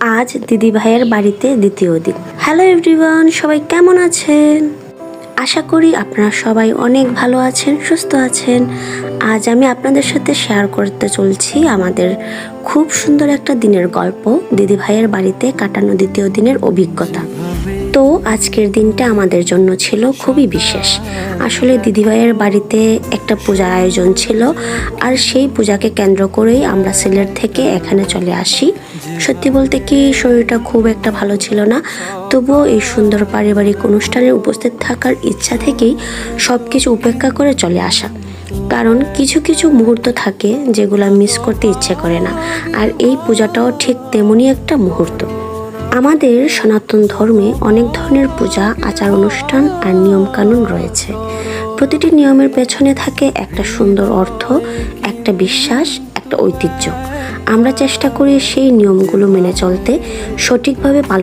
আজ দিদি ভাইয়ের বাড়িতে দ্বিতীয় দিন। হ্যালো এভরিওয়ান, সবাই কেমন আছেন? আশা করি আপনারা সবাই অনেক ভালো আছেন, সুস্থ আছেন। আজ আমি আপনাদের সাথে শেয়ার করতে চলছি আমাদের খুব সুন্দর একটা দিনের গল্প, দিদি ভাইয়ের বাড়িতে কাটানো দ্বিতীয় দিনের অভিজ্ঞতা। তো আজকের দিনটা আমাদের জন্য ছিল খুবই বিশেষ। আসলে দিদিভাইয়ের বাড়িতে একটা পূজার আয়োজন ছিল, আর সেই পূজাকে কেন্দ্র করেই আমরা সিলেট থেকে এখানে চলে আসি। সত্যি বলতে কি শরীরটা খুব একটা ভালো ছিল না, তবুও এই সুন্দর পারিবারিক অনুষ্ঠানে উপস্থিত থাকার ইচ্ছা থেকেই সব কিছু উপেক্ষা করে চলে আসা। কারণ কিছু কিছু মুহূর্ত থাকে যেগুলো মিস করতে ইচ্ছে করে না, আর এই পূজাটাও ঠিক তেমনই একটা মুহূর্ত। আমাদের সনাতন ধর্মে অনেক ধরনের পূজা, আচার অনুষ্ঠান আর নিয়মকানুন রয়েছে। প্রতিটি নিয়মের পেছনে থাকে একটা সুন্দর অর্থ, একটা বিশ্বাস, একটা ঐতিহ্য। আমরা চেষ্টা করি সেই নিয়মগুলো মেনে চলতে, সঠিকভাবে